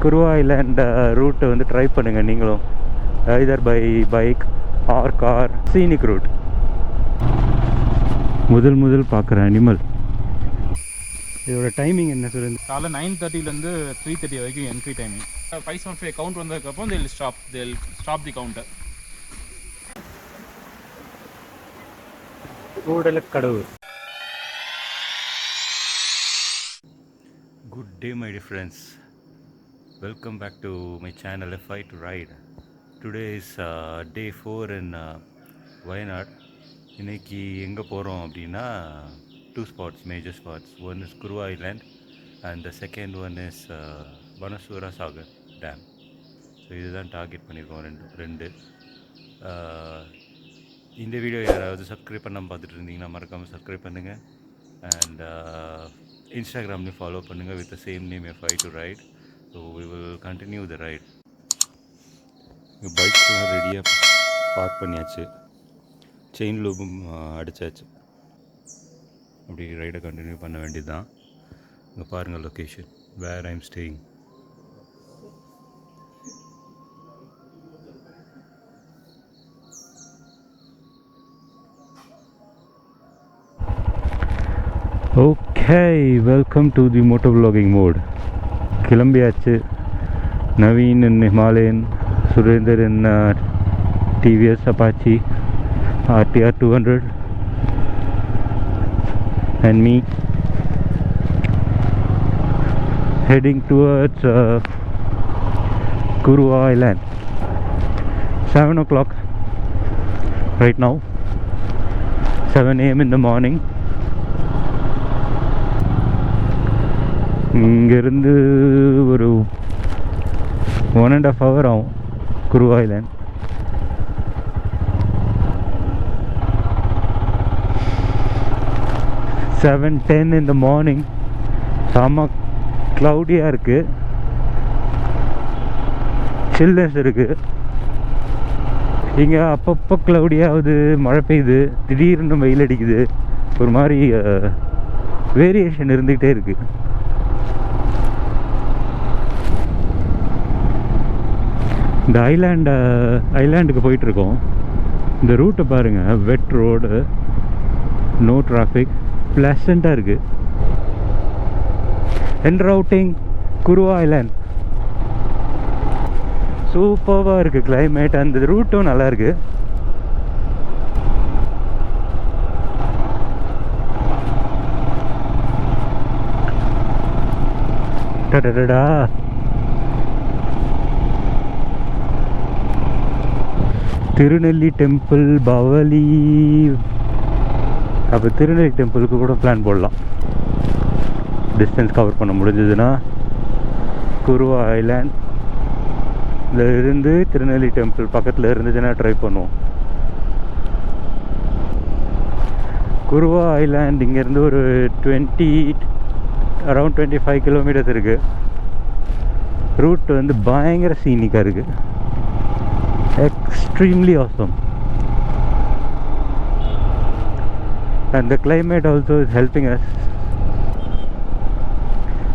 Kuruva Island route வந்து try பண்ணுங்கள் நீங்களும். either by bike or car. Scenic route. முதல் பார்க்குற அனிமல். இதோட டைமிங் என்ன சொல்லுங்க? காலை 9:30லேருந்து 3:30 வரைக்கும் என்ட்ரி டைமிங். 575 கவுண்ட் வந்ததுக்கப்புறம் they'll stop the counter. Koodalkadavu. Good day my dear friends. Welcome back to my channel f5toride. Today is day 4 in Wayanad. இன்னைக்கு எங்கே போகிறோம் அப்படின்னா 2 spots, major spots. One is Kuruva Island and the second one is Banasura Sagar Dam. So இதுதான் target பண்ணியிருக்கோம் ரெண்டு. இந்த video யாராவது subscribe பண்ணாமல் பார்த்துட்டு இருந்தீங்கன்னா மறக்காமல் சப்ஸ்கிரைப் பண்ணுங்கள். அண்ட் இன்ஸ்டாகிராம்லேயும் ஃபாலோ பண்ணுங்கள் with the same name f5toride. So we will continue the ride. பைக்ஸ்லாம் ரெடியாக பார்க் பண்ணியாச்சு, செயின் லூபும் அடித்தாச்சு. அப்படி ரைடை கண்டினியூ பண்ண வேண்டியது தான். இங்கே பாருங்கள் location, where I'm staying. Okay, welcome to the moto vlogging mode. கிளம்பியாச்சு. Naveen in Himalayan, Surender in TVS Apache RTR 200 and me heading towards Kuruva Island. 7 o'clock right now, 7 AM in the morning. இங்கேருந்து ஒரு 1.5 hour ஆகும் Kuruva Island. Seven 10 in the morning. செம்ம க்ளவுடியாக இருக்குது, chillness இருக்குது. இங்கே அப்பப்போ க்ளவுடியாகுது, மழை பெய்யுது, திடீர்னு வெயில் அடிக்குது. ஒரு மாதிரி வேரியேஷன் இருந்துக்கிட்டே இருக்குது. இந்த ஐலாண்டுக்கு போயிட்டுருக்கோம். இந்த ரூட்டை பாருங்கள், வெட் ரோடு, நோ டிராஃபிக், ப்ளசண்ட்டாக இருக்குது. என் ரவுட்டிங் குருவா ஐலாண்ட். சூப்பராக இருக்குது கிளைமேட். அந்த ரூட்டும் நல்லா இருக்குது. டடடா, திருநெல்லி டெம்பிள், பவலி. அப்போ திருநெல்லி டெம்பிளுக்கு கூட பிளான் போடலாம். டிஸ்டன்ஸ் கவர் பண்ண முடிஞ்சதுன்னா குருவா ஐலாண்டில் இருந்து திருநெல்லி டெம்பிள் பக்கத்தில் இருந்துச்சுன்னா ட்ரை பண்ணுவோம். குருவா ஐலாண்ட் இங்கேருந்து ஒரு அரௌண்ட் 25 கிலோமீட்டர்ஸ் இருக்குது. ரூட் வந்து பயங்கர சீனிக்காக இருக்குது. Extremely awesome, and the climate also is helping us.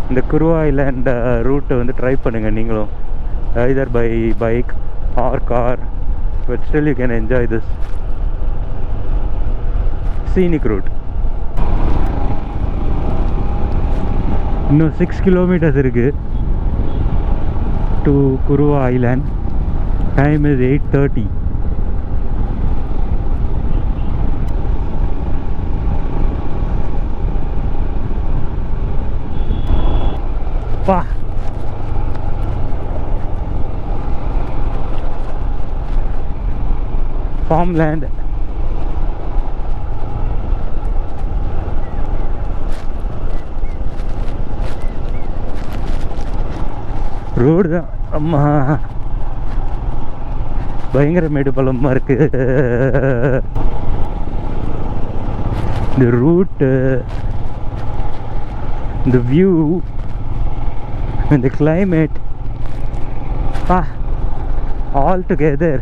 இந்த Kuruva Island route வந்து ட்ரை பண்ணுங்கள் நீங்களும். either by bike or car, but still you can enjoy this scenic route. இன்னும் 6 kilometers இருக்குது to Kuruva Island. Time is 8:30. Wow. Farmland. Road தான். அம்மா, பயங்கர மேடு பள்ளமாக இருக்குது. இந்த ரூட்டு, இந்த வியூ, இந்த climate, all together.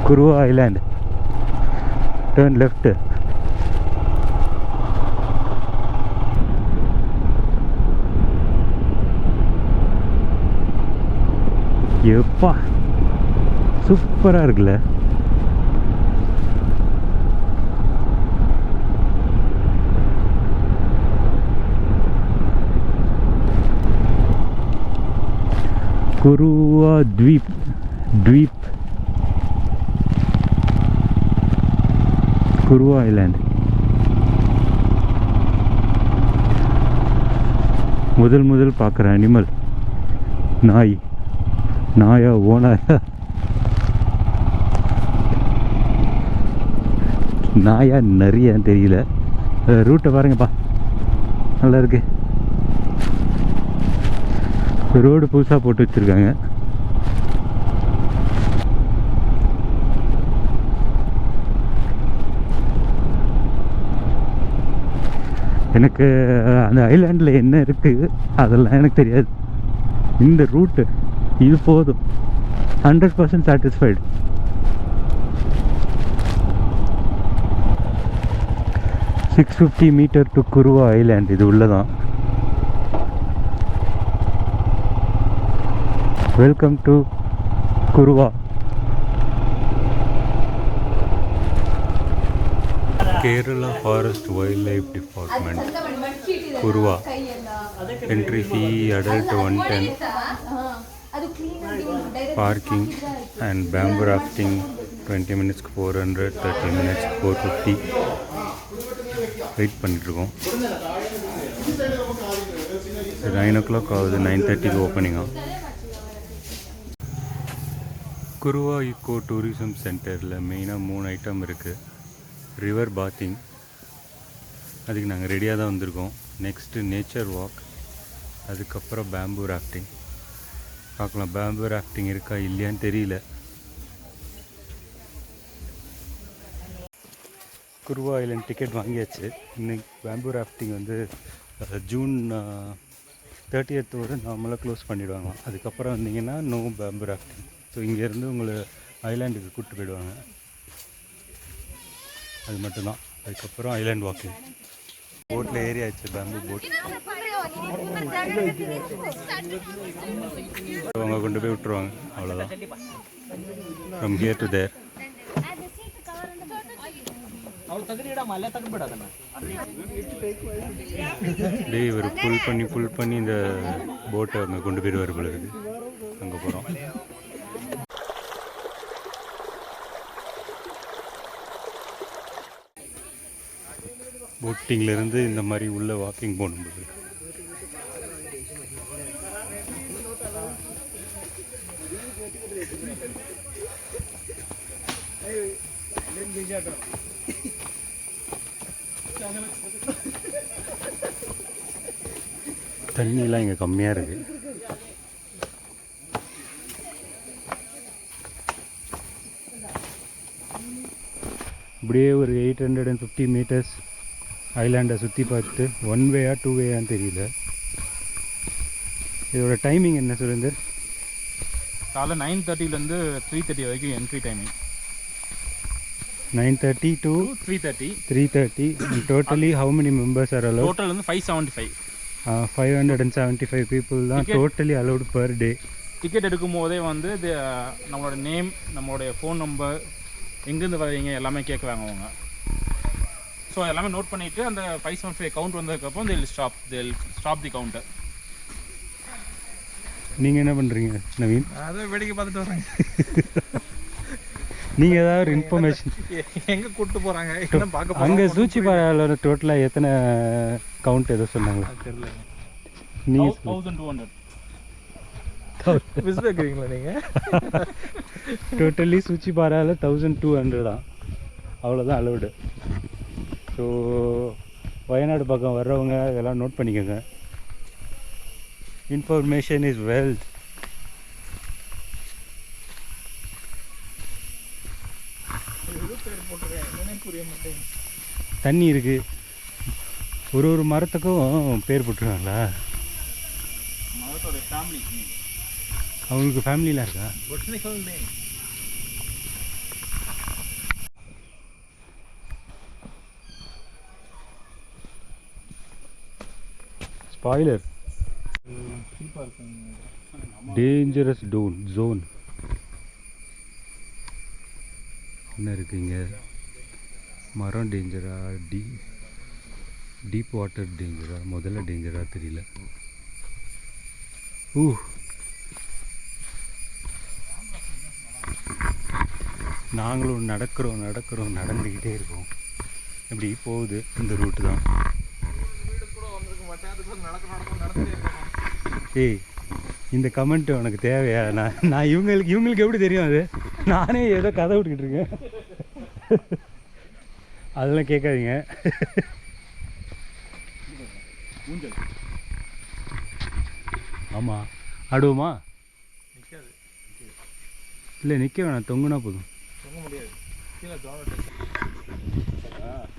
Kuruva Island. Turn left. எப்பா சூப்பராக இருக்குல்ல. Kuruvadweep. Kuruva Island. முதல் பார்க்குற அனிமல் நாயா ஓனாயா நாயா நிறையான்னு தெரியல. ரூட்டை பாருங்கப்பா, நல்லா இருக்கு. ரோடு புதுசாக போட்டு வச்சுருக்காங்க. எனக்கு அந்த ஐலாண்டில் என்ன இருக்குது அதெல்லாம் எனக்கு தெரியாது. இந்த ரூட்டு இது போதும், 100% சாட்டிஸ்ஃபைடு. $650 மீட்டர் டு குருவா ஐலாண்ட். இது உள்ளதான். வெல்கம் டு குருவா. Kerala Forest Wildlife Department, Kuruva. Entry fee adult 110. Parking and bamboo rafting 20 minutes 400, 30 minutes 450. Wait பண்ணிட்டுருக்கோம். 9 o'clock ஆகுது, 9:30 ஓப்பனிங் ஆகும். குருவா ஈக்கோ டூரிசம் சென்டரில் மெயினாக 3 ஐட்டம் இருக்குது. ரிவர் பாத்திங், அதுக்கு நாங்கள் ரெடியாக தான் வந்திருக்கோம். நெக்ஸ்ட்டு நேச்சர் வாக், அதுக்கப்புறம் பேம்பூ ராஃப்டிங். பார்க்கலாம் பேம்பூ ராஃப்டிங் இருக்கா இல்லையான்னு தெரியல. குருவா ஐலண்ட் டிக்கெட் வாங்கியாச்சு. இன்னைக்கு பேம்பூ ராஃப்டிங் வந்து ஜூன் 30th வரை நார்மலாக க்ளோஸ் பண்ணிவிடுவாங்க. அதுக்கப்புறம் வந்தீங்கன்னா நோ பேம்பூ ராஃப்டிங். ஸோ இங்கேருந்து உங்களை ஐலாண்டுக்கு கூப்பிட்டு போயிடுவாங்க. அது மட்டும்தான். அதுக்கப்புறம் ஐலாண்ட் வாக்கிங். போட்டில் ஏறி ஆச்சு, பேம்பு போட். அவங்க கொண்டு போய் விட்டுருவாங்க, அவ்வளோதான். From here to there. டே இவர் புல் பண்ணி இந்த போட்டை அங்கே கொண்டு போயிடுவார் போல இருக்குது. அங்கே போகிறோம். போட்டிங்லேருந்து இந்த மாதிரி உள்ள வாக்கிங் போகும்போது தண்ணியெலாம் இங்கே கம்மியாக இருக்குது. இப்படியே ஒரு 850 மீட்டர்ஸ் ஐலாண்டை சுற்றி பார்த்துட்டு 1 வேயா 2 வேயான்னு தெரியல. இதோட டைமிங் என்ன சுரேந்தர்? காலை 9:30லேருந்து 3:30 வரைக்கும் entry timing. 9:30 to 3:30. And totally how many members are allowed? Total வந்து 575. 575 people தான் totally allowed per day. Ticket எடுக்கும் போதே வந்து நம்மளோட நேம், நம்மளுடைய ஃபோன் நம்பர், எங்கேருந்து வரீங்க எல்லாமே கேட்குறாங்க அவங்க. ஸோ எல்லாமே நோட் பண்ணிவிட்டு அந்த 575 கவுண்ட் வந்ததுக்கப்புறம் they'll stop the counter. நீங்கள் என்ன பண்ணுறீங்க நவீன்? அதை வேடிக்கை பார்த்துட்டு வராங்க. நீங்கள் ஏதாவது ஒரு இன்ஃபர்மேஷன் எங்கே கூப்பிட்டு போகிறாங்க அங்கே சூச்சி பாறையில் டோட்டலாக எத்தனை கவுண்ட் எதோ சொன்னாங்களா தெரியல. நீங்கள் 1200 மிஸ் வைக்கிறீங்களா நீங்கள்? டோட்டலி சூச்சி பாறையில் 1200 தான், அவ்வளோதான் அலௌடு. ஸோ வயநாடு பக்கம் வர்றவங்க இதெல்லாம் நோட் பண்ணிக்கோங்க. Information is wealth. தண்ணி இருக்குது, ஒரு மரத்துக்கும் பேர் போட்டுருக்காங்களா? அவங்களுக்கு ஃபேமிலிலாம் இருக்கா? ஸ்பாய்லர். டேஞ்சரஸ் ஜோன் என்ன இருக்குங்க? மரம் டேஞ்சரா, டீப் வாட்டர் டேஞ்சரா, முதல்ல டேஞ்சரா தெரியல. நாங்களும் நடந்துக்கிட்டே இருக்கோம். இப்படி போகுது இந்த ரூட்டு தான். ஏய், இந்த கமெண்ட் உனக்கு தேவையா? நான் இவங்களுக்கு எப்படி தெரியும்? அது நானே ஏதோ கதை விட்டுக்கிட்டு இருக்கேன். அதெல்லாம் கேட்காதீங்க. ஆமாம், ஆடுவோமா? இல்லை, நிற்க வேணாம், தொங்குனா போதும்.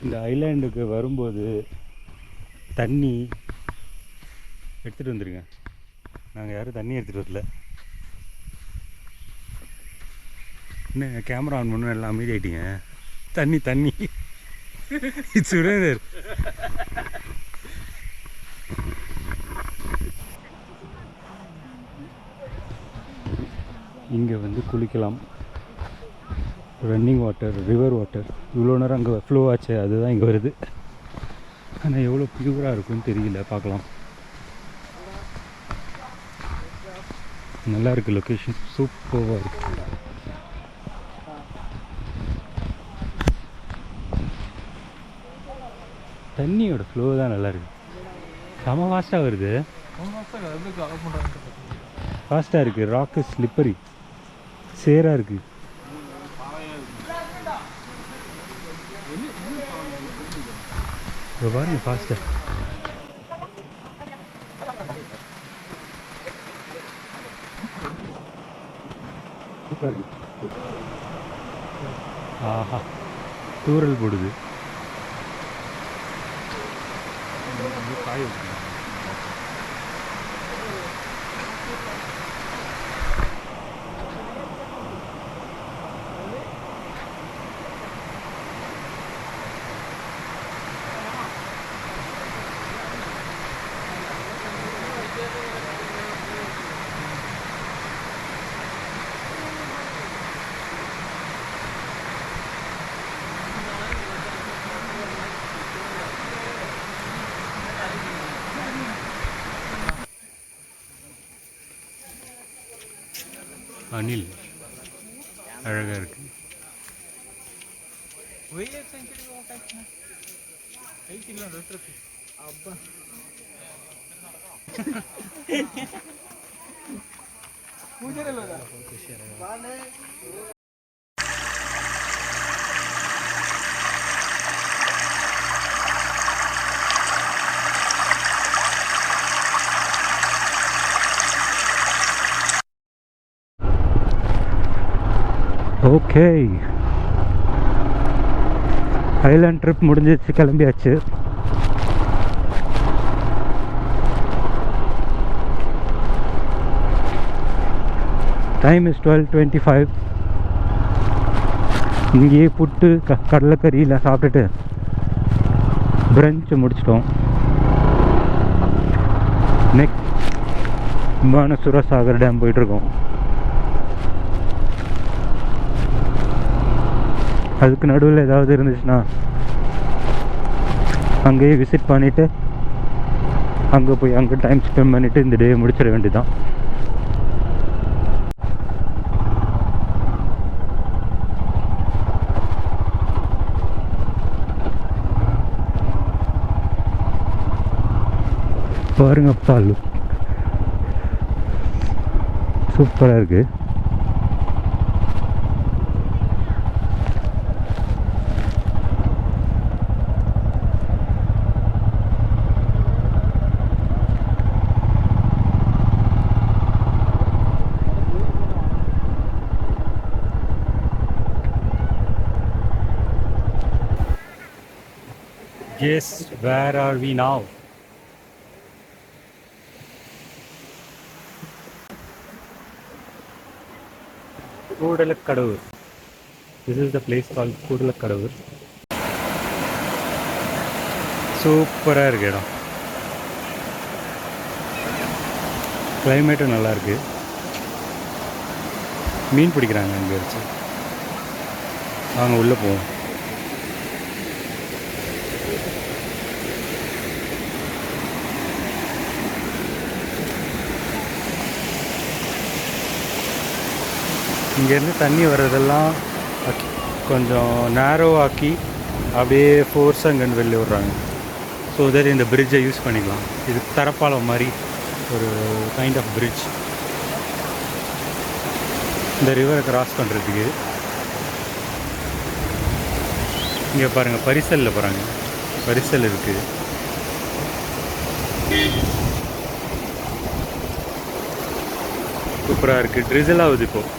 இந்த ஐலாண்டுக்கு வரும்போது தண்ணி எடுத்துகிட்டு வந்துடுங்க. நாங்கள் யாரும் தண்ணி எடுத்துகிட்டு வரல. என்ன கேமரா ஆன் பண்ணணும், எல்லாம் அமைதியாயிட்டீங்க. தண்ணி சுரேந்தர். இங்கே வந்து குளிக்கலாம். Running water, river water. இவ்வளோ நேரம் அங்கே ஃப்ளோ ஆச்சு, அதுதான் இங்கே வருது. ஆனால் எவ்வளோ பியூராக இருக்குன்னு தெரியல, பார்க்கலாம். நல்லா இருக்குது, லொக்கேஷன் சூப்பராக இருக்குது. தண்ணியோட ஃப்ளோ தான் நல்லா இருக்குது. செம ஃபாஸ்ட்டாக வருது. ஃபாஸ்ட்டாக இருக்குது. ராக்கு ஸ்லிப்பரி, சேராக இருக்குது. பாருங்க ஃபாஸ்ட்டாக. ஆஹா, தூரல் போடுது. காய அணில் அழகாக இருக்கு. ஓகே, ஐலாண்ட் ட்ரிப் முடிஞ்சிச்சு, கிளம்பியாச்சு. Time is 12:25. இங்கேயே புட்டு கடலைக்கறியில் சாப்பிட்டுட்டு பிரஞ்சு முடிச்சிட்டோம். நெக்ஸ்ட் மானசுரசாகர் டேம் போயிட்டுருக்கோம். அதுக்கு நடுவில் ஏதாவது இருந்துச்சுன்னா அங்கேயே விசிட் பண்ணிவிட்டு அங்கே போய் அங்கே டைம் ஸ்பெண்ட் பண்ணிவிட்டு இந்த டே முடிச்சிட வேண்டியதான். பாருங்க பால் சூப்பராக இருக்குது. Yes, where are we now? Koodalkadavu. This is the place called Koodalkadavu. சூப்பராக இருக்கு இடம். கிளைமேட்டும் நல்லாயிருக்கு. மீன் பிடிக்கிறாங்க அங்கே வச்சு. வாங்க உள்ளே போவோம். இங்கேருந்து தண்ணி வர்றதெல்லாம் கொஞ்சம் நேரோ ஆக்கி அப்படியே ஃபோர்ஸாக இங்கேருந்து வெளில விட்றாங்க. ஸோ தட் இந்த பிரிட்ஜை யூஸ் பண்ணிக்கலாம். இது தரப்பாலம் மாதிரி ஒரு கைண்ட் ஆஃப் பிரிட்ஜ் இந்த ரிவரை கிராஸ் பண்ணுறதுக்கு. இங்கே பாருங்கள், பரிசலில் போகிறாங்க. பரிசல் இருக்குது. சூப்பராக இருக்குது. ட்ரிசல் ஆகுது இப்போது.